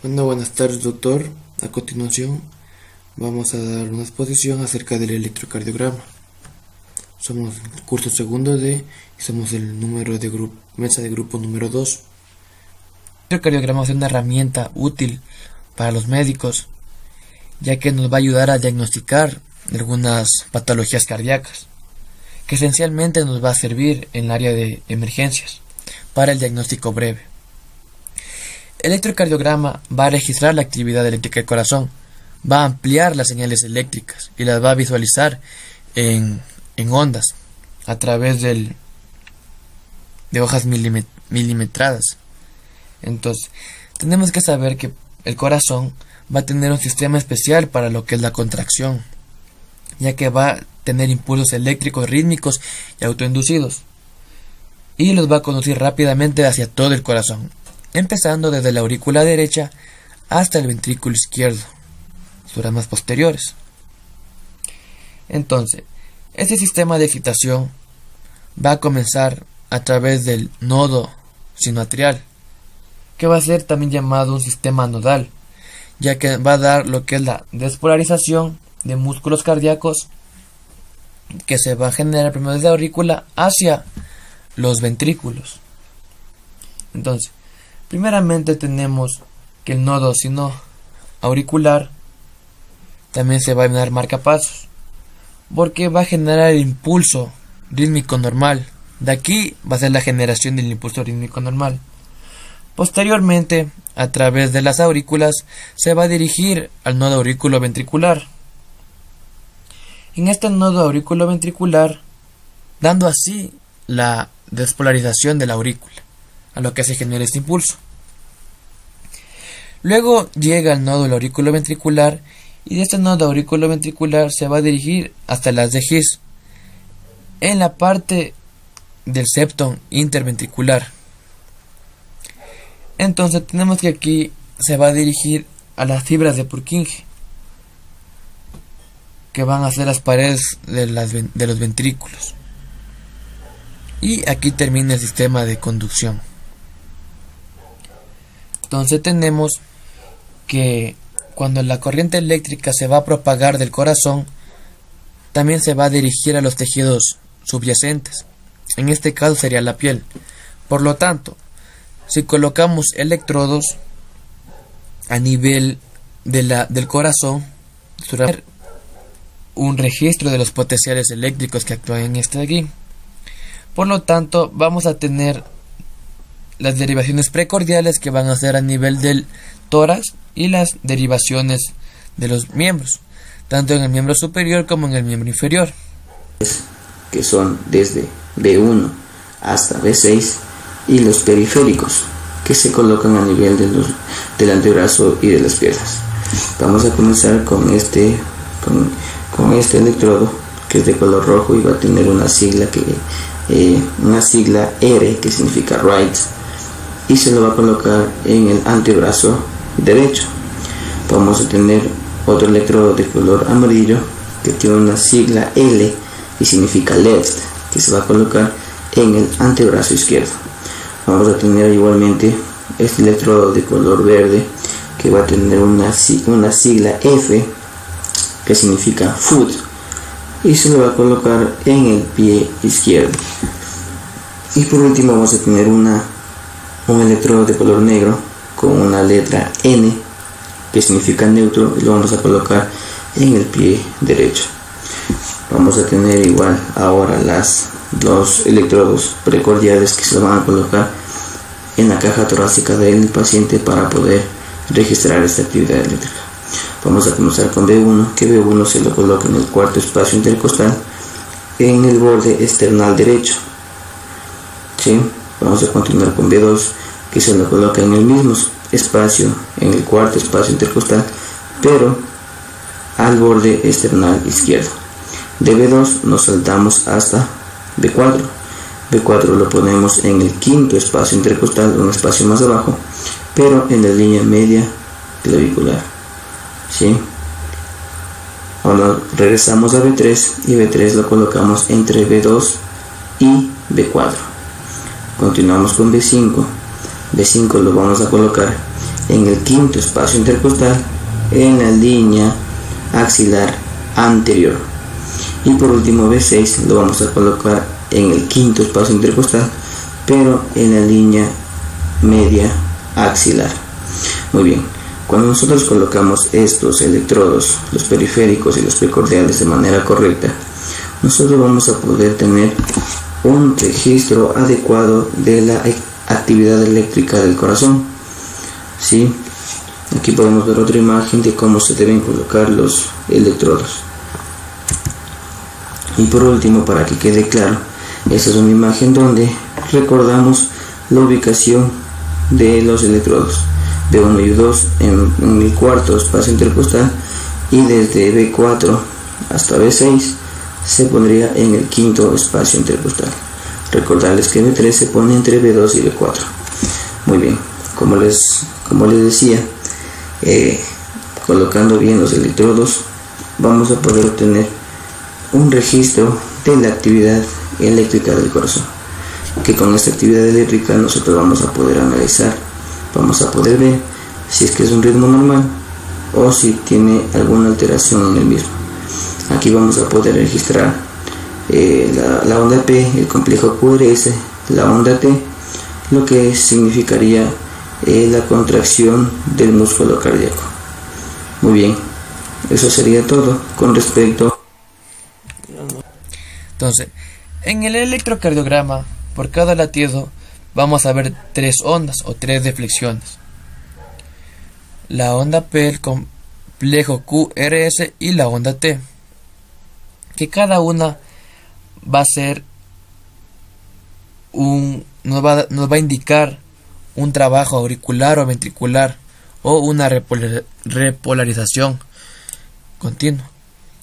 Bueno, buenas tardes, doctor. A continuación, vamos a dar una exposición acerca del electrocardiograma. Somos el curso segundo D y somos el número de mesa de grupo número 2. El electrocardiograma es una herramienta útil para los médicos, ya que nos va a ayudar a diagnosticar algunas patologías cardíacas, que esencialmente nos va a servir en el área de emergencias para el diagnóstico breve. El electrocardiograma va a registrar la actividad eléctrica del corazón, va a ampliar las señales eléctricas y las va a visualizar en ondas a través de hojas milimetradas. Entonces, tenemos que saber que el corazón va a tener un sistema especial para lo que es la contracción, ya que va a tener impulsos eléctricos rítmicos y autoinducidos, y los va a conducir rápidamente hacia todo el corazón, empezando desde la aurícula derecha hasta el ventrículo izquierdo, sus ramas posteriores. Entonces, este sistema de excitación va a comenzar a través del nodo sinoatrial, que va a ser también llamado un sistema nodal, ya que va a dar lo que es la despolarización de músculos cardíacos que se va a generar primero desde la aurícula hacia los ventrículos. Entonces, primeramente tenemos que el nodo sinoauricular también se va a dar marcapasos, porque va a generar el impulso rítmico normal. De aquí va a ser la generación del impulso rítmico normal. Posteriormente, a través de las aurículas, se va a dirigir al nodo auriculoventricular. En este nodo auriculoventricular, dando así la despolarización de la aurícula, a lo que se genera este impulso. Luego llega al nódulo auriculoventricular y de este nodo auriculoventricular se va a dirigir hasta las de His en la parte del septum interventricular. Entonces tenemos que aquí se va a dirigir a las fibras de Purkinje, que van a ser las paredes de los ventrículos. Y aquí termina el sistema de conducción. Entonces tenemos que cuando la corriente eléctrica se va a propagar del corazón, también se va a dirigir a los tejidos subyacentes. En este caso sería la piel. Por lo tanto, si colocamos electrodos a nivel del corazón, será un registro de los potenciales eléctricos que actúan en este de aquí. Por lo tanto, vamos a tener las derivaciones precordiales que van a ser a nivel del tórax y las derivaciones de los miembros, tanto en el miembro superior como en el miembro inferior, que son desde B1 hasta B6, y los periféricos, que se colocan a nivel del antebrazo y de las piernas. Vamos a comenzar con este electrodo, que es de color rojo y va a tener una sigla R, que significa right, y se lo va a colocar en el antebrazo derecho. Vamos a tener otro electrodo de color amarillo que tiene una sigla L y significa left, que se va a colocar en el antebrazo izquierdo. Vamos a tener igualmente este electrodo de color verde que va a tener una sigla F, que significa foot, y se lo va a colocar en el pie izquierdo. Y por último vamos a tener un electrodo de color negro con una letra N, que significa neutro, y lo vamos a colocar en el pie derecho. Vamos a tener igual ahora los electrodos precordiales que se van a colocar en la caja torácica del paciente para poder registrar esta actividad eléctrica. Vamos a comenzar con B1, que B1 se lo coloca en el cuarto espacio intercostal en el borde external derecho. ¿Sí? Vamos a continuar con B2, que se lo coloca en el mismo espacio, en el cuarto espacio intercostal, pero al borde external izquierdo. De B2 nos saltamos hasta B4. B4 lo ponemos en el quinto espacio intercostal, un espacio más abajo, pero en la línea media clavicular. ¿Sí? Ahora regresamos a B3 y B3 lo colocamos entre B2 y B4. Continuamos con B5. B5 lo vamos a colocar en el quinto espacio intercostal en la línea axilar anterior. Y por último B6 lo vamos a colocar en el quinto espacio intercostal, pero en la línea media axilar. Muy bien, cuando nosotros colocamos estos electrodos, los periféricos y los precordiales, de manera correcta, nosotros vamos a poder tener un registro adecuado de la actividad eléctrica del corazón. ¿Sí? Aquí podemos ver otra imagen de cómo se deben colocar los electrodos. Y por último, para que quede claro, esta es una imagen donde recordamos la ubicación de los electrodos B1 y B2 en el cuarto espacio intercostal, y desde B4 hasta B6 se pondría en el quinto espacio intercostal. Recordarles que B3 se pone entre B2 y B4. Muy bien, como les decía, colocando bien los electrodos vamos a poder obtener un registro de la actividad eléctrica del corazón, que con esta actividad eléctrica nosotros vamos a poder analizar, vamos a poder ver si es que es un ritmo normal o si tiene alguna alteración en el mismo. Aquí vamos a poder registrar la onda P, el complejo QRS, la onda T, lo que significaría la contracción del músculo cardíaco. Muy bien, eso sería todo con respecto. Entonces, en el electrocardiograma, por cada latido vamos a ver tres ondas o tres deflexiones: la onda P, el complejo QRS y la onda T, que cada una va a ser nos va a indicar un trabajo auricular o ventricular o una repolarización continua.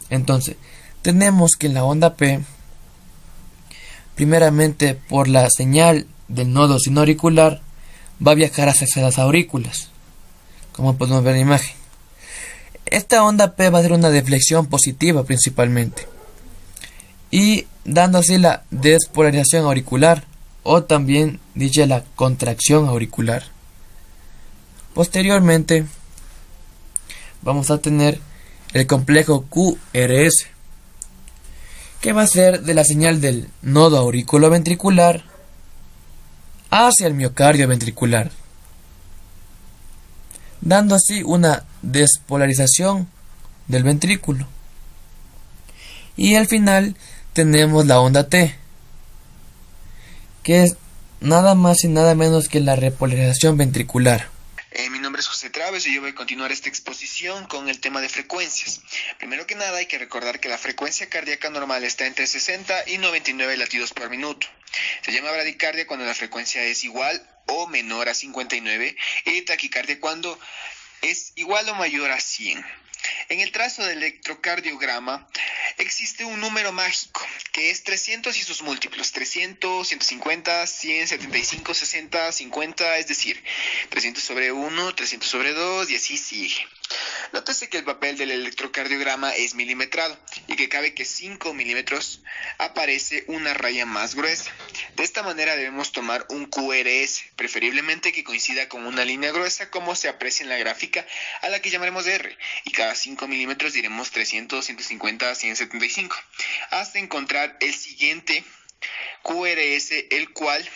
Entonces, tenemos que en la onda P, primeramente por la señal del nodo sinoauricular, va a viajar hacia las aurículas, como podemos ver en la imagen. Esta onda P va a ser una deflexión positiva principalmente, y dando así la despolarización auricular, o también dice la contracción auricular. Posteriormente vamos a tener el complejo QRS, que va a ser de la señal del nodo auriculoventricular hacia el miocardio ventricular, dando así una despolarización del ventrículo. Y al final tenemos la onda T, que es nada más y nada menos que la repolarización ventricular. Mi nombre es José Traves y yo voy a continuar esta exposición con el tema de frecuencias. Primero que nada hay que recordar que la frecuencia cardíaca normal está entre 60 y 99 latidos por minuto. Se llama bradicardia cuando la frecuencia es igual o menor a 59 y taquicardia cuando es igual o mayor a 100. En el trazo del electrocardiograma existe un número mágico que es 300 y sus múltiplos: 300, 150, 100, 75, 60, 50, es decir, 300 sobre 1, 300 sobre 2 y así sigue. Nótese que el papel del electrocardiograma es milimetrado y que cabe que 5 milímetros aparece una raya más gruesa. De esta manera debemos tomar un QRS, preferiblemente que coincida con una línea gruesa como se aprecia en la gráfica, a la que llamaremos R, y cada 5 milímetros diremos 300, 150, 175, hasta encontrar el siguiente QRS, el cual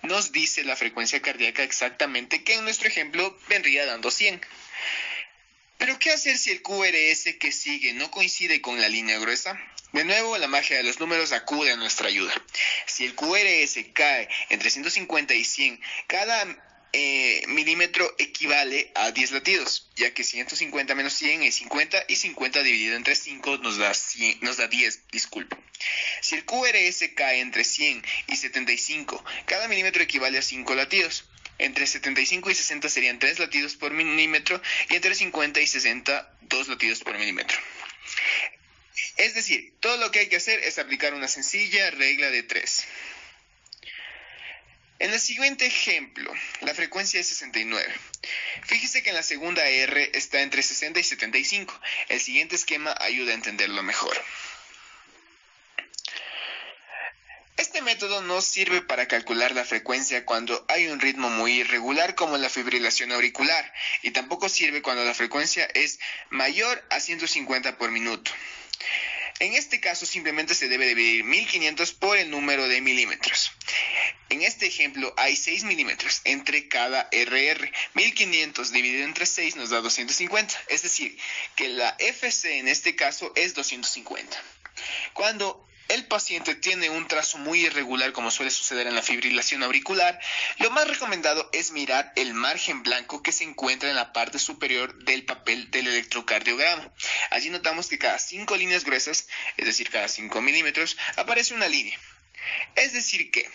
nos dice la frecuencia cardíaca exactamente, que en nuestro ejemplo vendría dando 100. Pero ¿qué hacer si el QRS que sigue no coincide con la línea gruesa? De nuevo, la magia de los números acude a nuestra ayuda. Si el QRS cae entre 150 y 100, cada milímetro equivale a 10 latidos, ya que 150 menos 100 es 50 y 50 dividido entre 5 nos da 10, disculpe. Si el QRS cae entre 100 y 75, cada milímetro equivale a 5 latidos. Entre 75 y 60 serían 3 latidos por milímetro y entre 50 y 60, 2 latidos por milímetro. Es decir, todo lo que hay que hacer es aplicar una sencilla regla de 3. En el siguiente ejemplo, la frecuencia es 69. Fíjese que en la segunda R está entre 60 y 75. El siguiente esquema ayuda a entenderlo mejor. Este método método no sirve para calcular la frecuencia cuando hay un ritmo muy irregular como la fibrilación auricular, y tampoco sirve cuando la frecuencia es mayor a 150 por minuto. En este caso simplemente se debe dividir 1500 por el número de milímetros. En este ejemplo hay 6 milímetros entre cada RR. 1500 dividido entre 6 nos da 250, es decir, que la FC en este caso es 250. Cuando el paciente tiene un trazo muy irregular, como suele suceder en la fibrilación auricular, lo más recomendado es mirar el margen blanco que se encuentra en la parte superior del papel del electrocardiograma. Allí notamos que cada 5 líneas gruesas, es decir, cada 5 milímetros, aparece una línea. Es decir que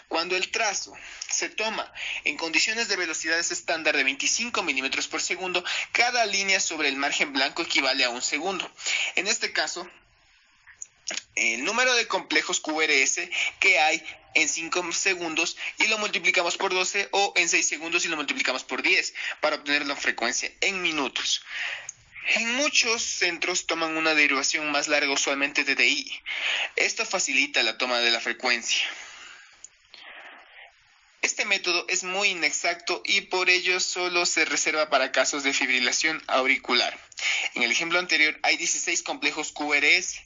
cuando el trazo se toma en condiciones de velocidades estándar de 25 milímetros por segundo, cada línea sobre el margen blanco equivale a un segundo. En este caso, el número de complejos QRS que hay en 5 segundos y lo multiplicamos por 12, o en 6 segundos y lo multiplicamos por 10 para obtener la frecuencia en minutos. En muchos centros toman una derivación más larga, usualmente de DI. Esto facilita la toma de la frecuencia. Este método es muy inexacto y por ello solo se reserva para casos de fibrilación auricular. En el ejemplo anterior hay 16 complejos QRS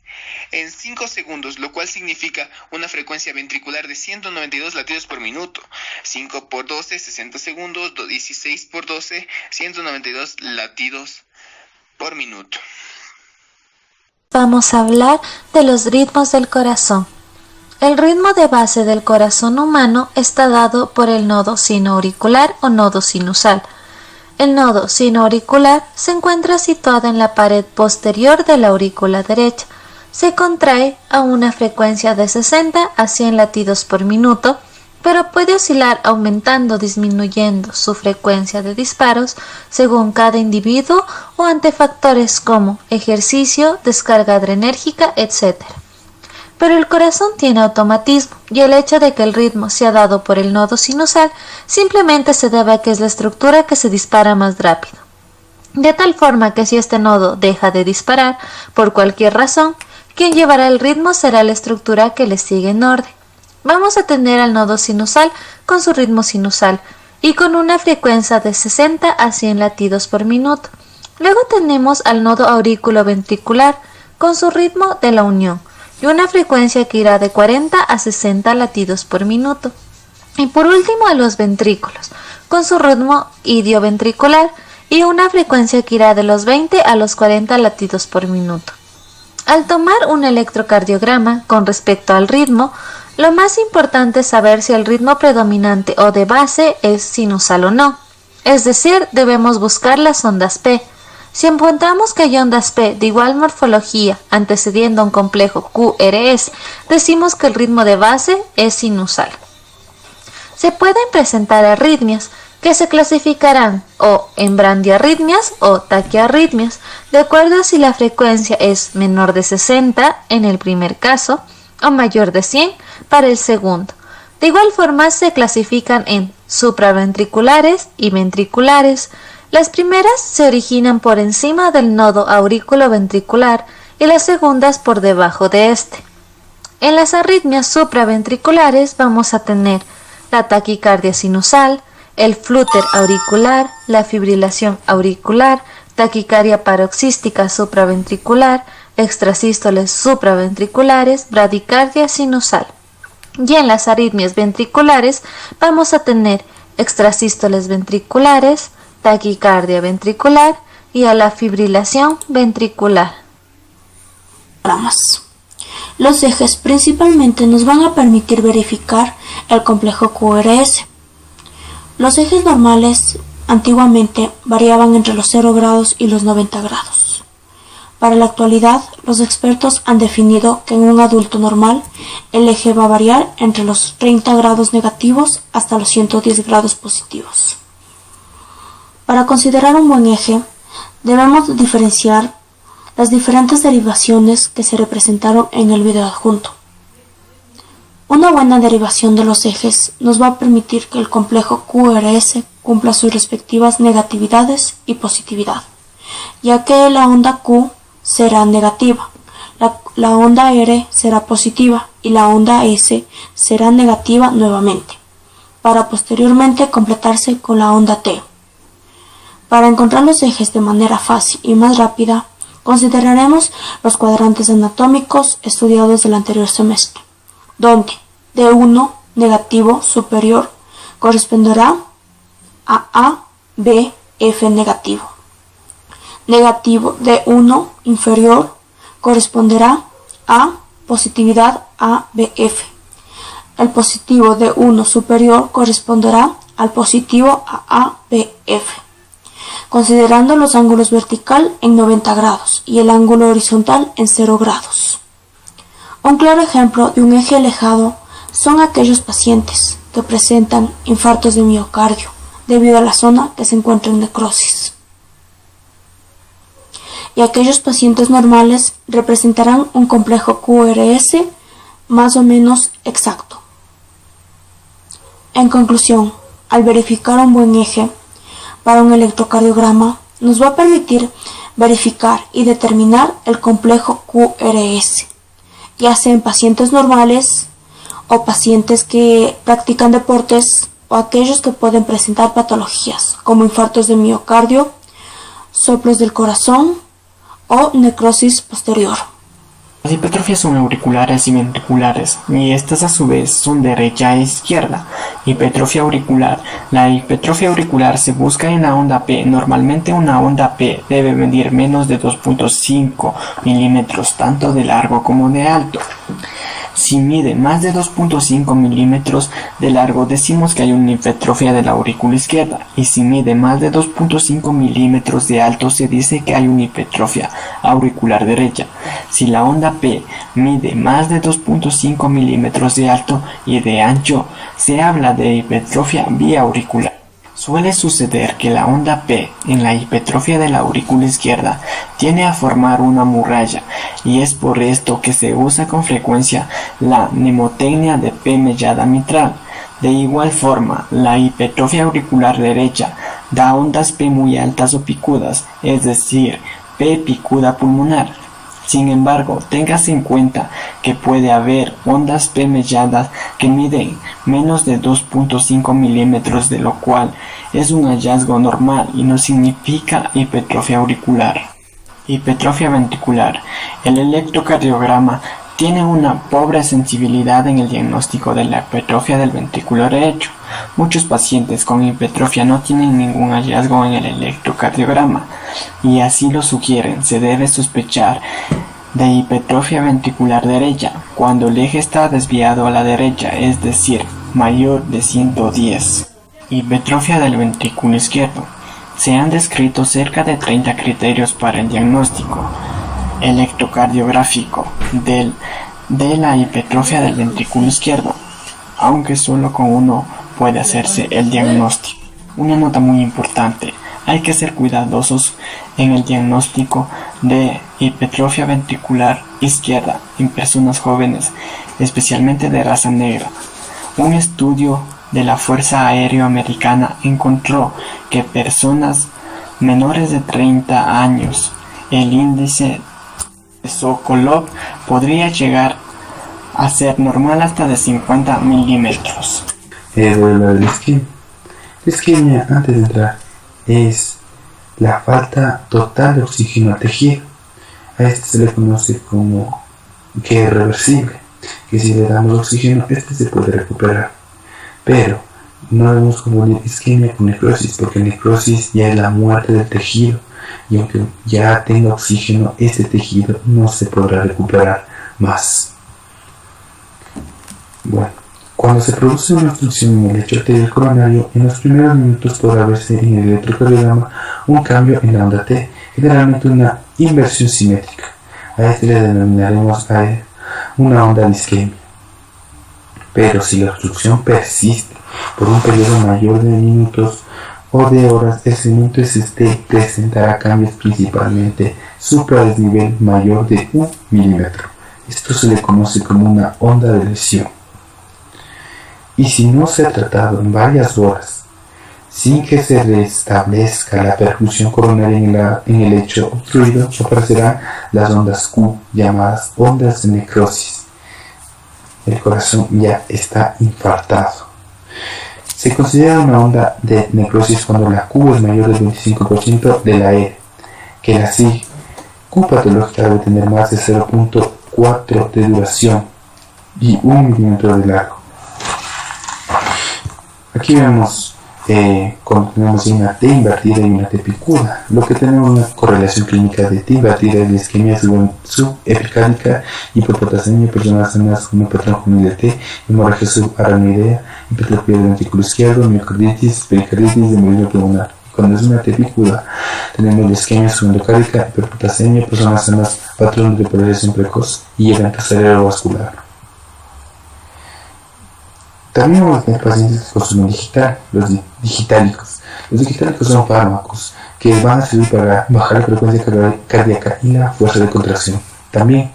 en 5 segundos, lo cual significa una frecuencia ventricular de 192 latidos por minuto. 5 por 12, 60 segundos, 16 por 12, 192 latidos por minuto. Vamos a hablar de los ritmos del corazón. El ritmo de base del corazón humano está dado por el nodo sinoauricular o nodo sinusal. El nodo sinoauricular se encuentra situado en la pared posterior de la aurícula derecha. Se contrae a una frecuencia de 60 a 100 latidos por minuto, pero puede oscilar aumentando o disminuyendo su frecuencia de disparos según cada individuo o ante factores como ejercicio, descarga adrenérgica, etc. Pero el corazón tiene automatismo y el hecho de que el ritmo sea dado por el nodo sinusal simplemente se debe a que es la estructura que se dispara más rápido. De tal forma que si este nodo deja de disparar por cualquier razón, quien llevará el ritmo será la estructura que le sigue en orden. Vamos a tener al nodo sinusal con su ritmo sinusal y con una frecuencia de 60 a 100 latidos por minuto. Luego tenemos al nodo aurículo-ventricular con su ritmo de la unión y una frecuencia que irá de 40 a 60 latidos por minuto. Y por último a los ventrículos, con su ritmo idioventricular y una frecuencia que irá de los 20 a los 40 latidos por minuto. Al tomar un electrocardiograma con respecto al ritmo, lo más importante es saber si el ritmo predominante o de base es sinusal o no. Es decir, debemos buscar las ondas P. Si encontramos que hay ondas P de igual morfología antecediendo a un complejo QRS, decimos que el ritmo de base es sinusal. Se pueden presentar arritmias que se clasificarán o en brandiarritmias o taquiarritmias, de acuerdo a si la frecuencia es menor de 60 en el primer caso o mayor de 100 para el segundo. De igual forma se clasifican en supraventriculares y ventriculares. Las primeras se originan por encima del nodo aurículo-ventricular y las segundas por debajo de este. En las arritmias supraventriculares vamos a tener la taquicardia sinusal, el flúter auricular, la fibrilación auricular, taquicardia paroxística supraventricular, extrasístoles supraventriculares, bradicardia sinusal. Y en las arritmias ventriculares vamos a tener extrasístoles ventriculares, taquicardia ventricular y a la fibrilación ventricular. Los ejes principalmente nos van a permitir verificar el complejo QRS. Los ejes normales antiguamente variaban entre los 0 grados y los 90 grados. Para la actualidad, los expertos han definido que en un adulto normal el eje va a variar entre los 30 grados negativos hasta los 110 grados positivos. Para considerar un buen eje, debemos diferenciar las diferentes derivaciones que se representaron en el video adjunto. Una buena derivación de los ejes nos va a permitir que el complejo QRS cumpla sus respectivas negatividades y positividad, ya que la onda Q será negativa, la onda R será positiva y la onda S será negativa nuevamente, para posteriormente completarse con la onda T. Para encontrar los ejes de manera fácil y más rápida, consideraremos los cuadrantes anatómicos estudiados del anterior semestre, donde D1 negativo superior corresponderá a B, F negativo. Negativo D1 inferior corresponderá a positividad ABF. El positivo D1 superior corresponderá al positivo ABF, considerando los ángulos vertical en 90 grados y el ángulo horizontal en 0 grados. Un claro ejemplo de un eje alejado son aquellos pacientes que presentan infartos de miocardio debido a la zona que se encuentra en necrosis. Y aquellos pacientes normales representarán un complejo QRS más o menos exacto. En conclusión, al verificar un buen eje para un electrocardiograma, nos va a permitir verificar y determinar el complejo QRS, ya sea en pacientes normales o pacientes que practican deportes o aquellos que pueden presentar patologías como infartos de miocardio, soplos del corazón o necrosis posterior. Las hipertrofias son auriculares y ventriculares, y estas a su vez son derecha e izquierda. Hipertrofia auricular. La hipertrofia auricular se busca en la onda P. Normalmente una onda P debe medir menos de 2.5 milímetros tanto de largo como de alto. Si mide más de 2.5 milímetros de largo, decimos que hay una hipertrofia de la aurícula izquierda, y si mide más de 2.5 milímetros de alto, se dice que hay una hipertrofia auricular derecha. Si la onda P mide más de 2.5 milímetros de alto y de ancho, se habla de hipertrofia biauricular. Suele suceder que la onda P en la hipertrofia de la aurícula izquierda tiende a formar una muralla, y es por esto que se usa con frecuencia la mnemotecnia de P mellada mitral. De igual forma, la hipertrofia auricular derecha da ondas P muy altas o picudas, es decir, P picuda pulmonar. Sin embargo, téngase en cuenta que puede haber ondas P melladas que miden menos de 2.5 milímetros, de lo cual es un hallazgo normal y no significa hipertrofia auricular. Hipertrofia ventricular. El electrocardiograma tiene una pobre sensibilidad en el diagnóstico de la hipertrofia del ventrículo derecho. Muchos pacientes con hipertrofia no tienen ningún hallazgo en el electrocardiograma, y así lo sugieren. Se debe sospechar de hipertrofia ventricular derecha cuando el eje está desviado a la derecha, es decir, mayor de 110. Hipertrofia del ventrículo izquierdo. Se han descrito cerca de 30 criterios para el diagnóstico electrocardiográfico de la hipertrofia del ventrículo izquierdo, aunque solo con uno puede hacerse el diagnóstico. Una nota muy importante: hay que ser cuidadosos en el diagnóstico de hipertrofia ventricular izquierda en personas jóvenes, especialmente de raza negra. Un estudio de la Fuerza Aérea Americana encontró que personas menores de 30 años, el índice de Sokolov podría llegar a ser normal hasta de 50 milímetros. Bueno, la isquemia, antes de entrar, es la falta total de oxígeno al tejido. A este se le conoce como que es reversible, que si le damos oxígeno, este se puede recuperar. Pero no debemos confundir isquemia con necrosis, porque necrosis ya es la muerte del tejido, y aunque ya tenga oxígeno, este tejido no se podrá recuperar más. Bueno, cuando se produce una obstrucción en el lecho arterial coronario, en los primeros minutos podrá verse en el electrocardiograma un cambio en la onda T, generalmente una inversión simétrica. A este le denominaremos una onda de isquemia. Pero si la obstrucción persiste por un periodo mayor de minutos o de horas, el segmento ST presentará cambios principalmente supradesnivel mayor de 1 milímetro. Esto se le conoce como una onda de lesión. Y si no se ha tratado en varias horas, sin que se restablezca la perfusión coronaria en el lecho obstruido, aparecerán las ondas Q, llamadas ondas de necrosis. El corazón ya está infartado. Se considera una onda de necrosis cuando la Q es mayor del 25% de la R, que la sigue. Q patológica debe tener más de 0.4 de duración y 1 milímetro de largo. Aquí vemos cuando tenemos una T invertida y una T picuda, lo que tenemos una correlación clínica de T invertida es la isquemia subepicálica, hipopotasemia, personas sanas con un patrón juvenil de T, hemorragia subaracnoidea, hipertrofia del ventrículo izquierdo, miocarditis, pericarditis, embolismo pulmonar. Cuando es una T picuda, tenemos la isquemia subendocárdica, hiperpotasemia, personas sanas, patrón de polarización precoz y evento cerebrovascular. También vamos a tener pacientes que consumen los digitálicos. Los digitálicos son fármacos que van a servir para bajar la frecuencia cardíaca y la fuerza de contracción también.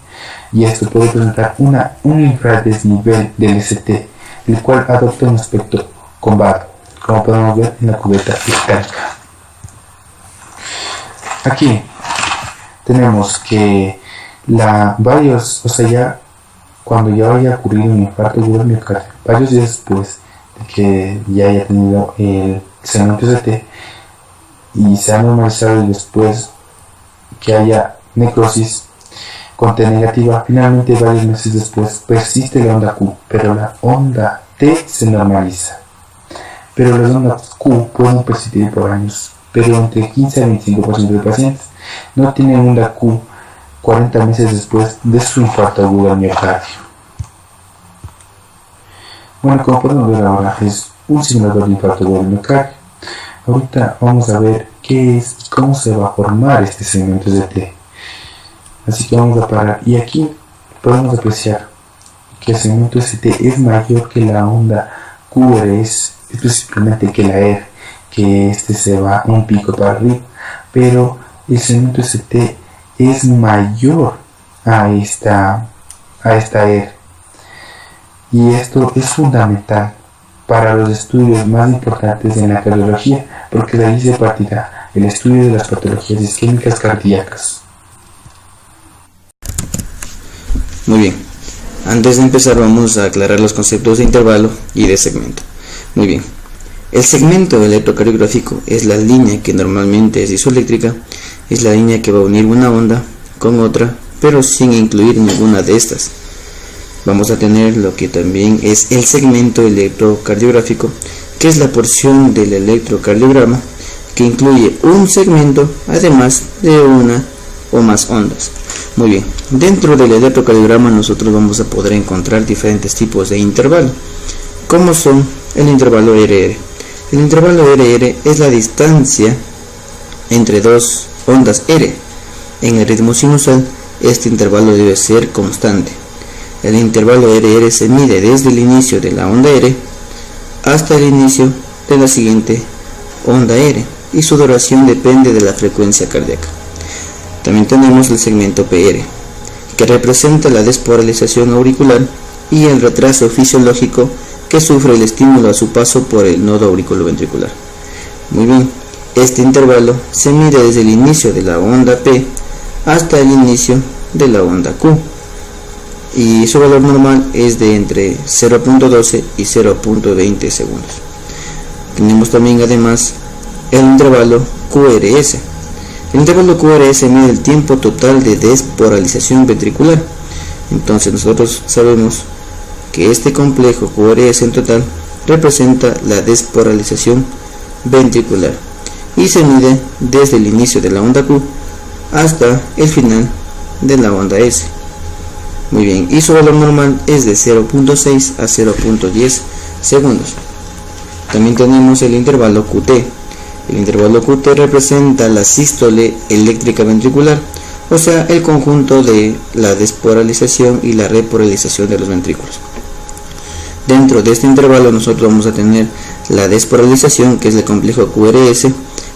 Y esto puede presentar un infradesnivel del ST, el cual adopta un aspecto combado, como podemos ver en la cubeta digitálica. Aquí tenemos que cuando ya haya ocurrido un infarto agudo del miocardio, varios días después de que ya haya tenido el segmento ST y se ha normalizado y después que haya necrosis con T negativa, finalmente varios meses después persiste la onda Q, pero la onda T se normaliza. Pero las ondas Q pueden persistir por años, pero entre 15 a 25% de pacientes no tienen onda Q 40 meses después de su infarto agudo al miocardio. Bueno, como podemos ver ahora, es un simulador de infarto agudo al miocardio. Ahorita vamos a ver qué es y cómo se va a formar este segmento ST. Así que vamos a parar y aquí podemos apreciar que el segmento ST es mayor que la onda QRS, específicamente que la R, que se va un pico para arriba, pero el segmento ST es mayor a esta R, y esto es fundamental para los estudios más importantes en la cardiología, porque de ahí se partirá el estudio de las patologías isquémicas cardíacas. Muy bien, antes de empezar vamos a aclarar los conceptos de intervalo y de segmento. Muy bien, el segmento electrocardiográfico es la línea que normalmente es isoeléctrica, es la línea que va a unir una onda con otra, pero sin incluir ninguna de estas. Vamos a tener lo que también es el segmento electrocardiográfico, que es la porción del electrocardiograma que incluye un segmento además de una o más ondas. Muy bien, dentro del electrocardiograma nosotros vamos a poder encontrar diferentes tipos de intervalo, como son el intervalo RR. El intervalo RR es la distancia entre dos ondas R. En el ritmo sinusal, este intervalo debe ser constante. El intervalo RR se mide desde el inicio de la onda R hasta el inicio de la siguiente onda R, y su duración depende de la frecuencia cardíaca. También tenemos el segmento PR, que representa la despolarización auricular y el retraso fisiológico que sufre el estímulo a su paso por el nodo auriculoventricular. Muy bien, este intervalo se mide desde el inicio de la onda P hasta el inicio de la onda Q, y su valor normal es de entre 0.12 y 0.20 segundos. Tenemos también además el intervalo QRS. El intervalo QRS mide el tiempo total de despolarización ventricular. Entonces nosotros sabemos que este complejo QRS en total representa la despolarización ventricular y se mide desde el inicio de la onda Q hasta el final de la onda S. Muy bien, y su valor normal es de 0.6 a 0.10 segundos. También tenemos el intervalo QT. El intervalo QT representa la sístole eléctrica ventricular, o sea, el conjunto de la despolarización y la repolarización de los ventrículos. Dentro de este intervalo nosotros vamos a tener la despolarización, que es el complejo QRS,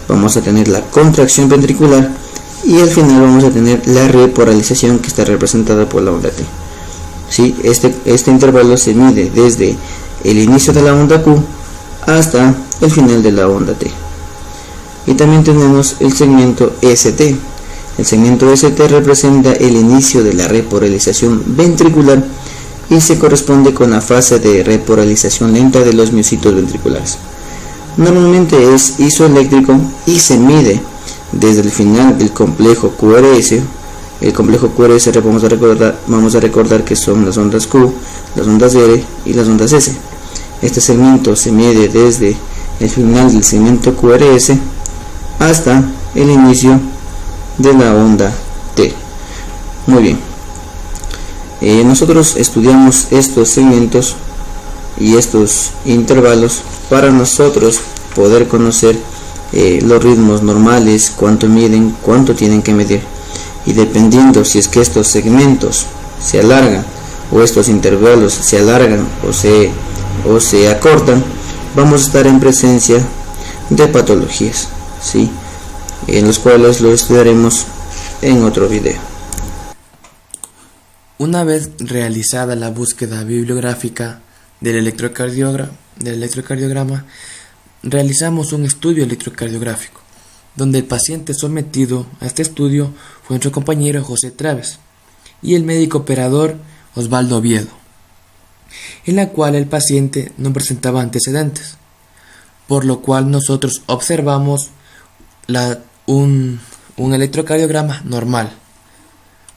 vamos a tener la contracción ventricular y al final vamos a tener la repolarización, que está representada por la onda T. ¿Sí? Este intervalo se mide desde el inicio de la onda Q hasta el final de la onda T. Y también tenemos el segmento ST. El segmento ST representa el inicio de la repolarización ventricular y se corresponde con la fase de repolarización lenta de los miocitos ventriculares. Normalmente es isoeléctrico y se mide desde el final del complejo QRS. El complejo QRS vamos a recordar que son las ondas Q, las ondas R y las ondas S. Este segmento se mide desde el final del segmento QRS hasta el inicio de la onda T. Muy bien. Nosotros estudiamos estos segmentos y estos intervalos para nosotros poder conocer los ritmos normales, cuánto miden, cuánto tienen que medir, y dependiendo si es que estos segmentos se alargan o estos intervalos se alargan o se acortan, vamos a estar en presencia de patologías, ¿sí? En los cuales lo estudiaremos en otro video. Una vez realizada la búsqueda bibliográfica del electrocardiograma, realizamos un estudio electrocardiográfico, donde el paciente sometido a este estudio fue nuestro compañero José Traves y el médico operador Osvaldo Oviedo, en la cual el paciente no presentaba antecedentes, por lo cual nosotros observamos un electrocardiograma normal.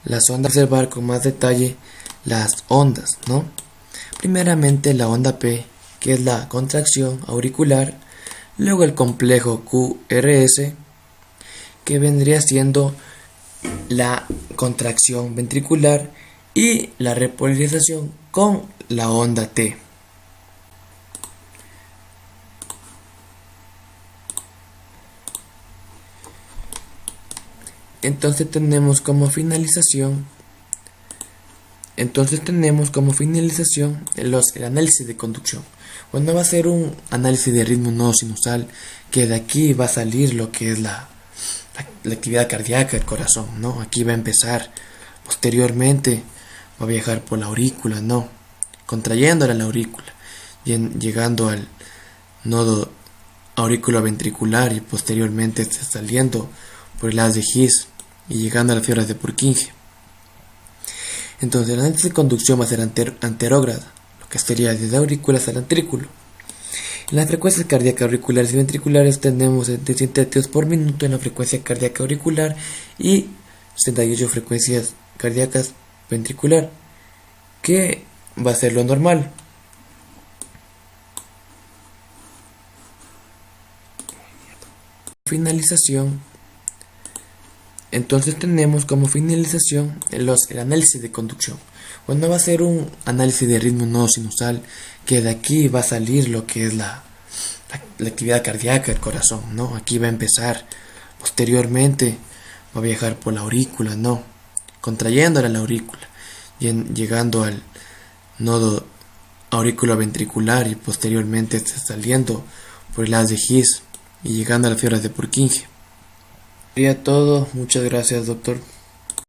Las ondas, observar con más detalle las ondas, ¿no? Primeramente la onda P, que es la contracción auricular, luego el complejo QRS, que vendría siendo la contracción ventricular, y la repolarización con la onda T. Entonces tenemos como finalización el análisis de conducción. Cuando va a ser un análisis de ritmo nodo sinusal, que de aquí va a salir lo que es la actividad cardíaca del corazón, ¿no? Aquí va a empezar, posteriormente va a viajar por la aurícula, ¿no? Contrayendo la aurícula, llegando al nodo auriculoventricular y posteriormente saliendo por el haz de His y llegando a las fibras de Purkinje. Entonces el análisis de conducción va a ser anterógrada, lo que sería desde aurícula hasta el ventrículo. En las frecuencias cardíacas auriculares y ventriculares tenemos 100 latidos por minuto en la frecuencia cardíaca auricular y 68 frecuencias cardíacas ventricular, que va a ser lo normal. Finalización. Entonces tenemos como finalización el análisis de conducción. Cuando va a ser un análisis de ritmo nodo sinusal, que de aquí va a salir lo que es la actividad cardíaca del corazón, ¿no? Aquí va a empezar, posteriormente va a viajar por la aurícula, ¿no? Contrayendo la aurícula, llegando al nodo auriculoventricular y posteriormente saliendo por el haz de His y llegando a las fibras de Purkinje. Sería todo. Muchas gracias, doctor.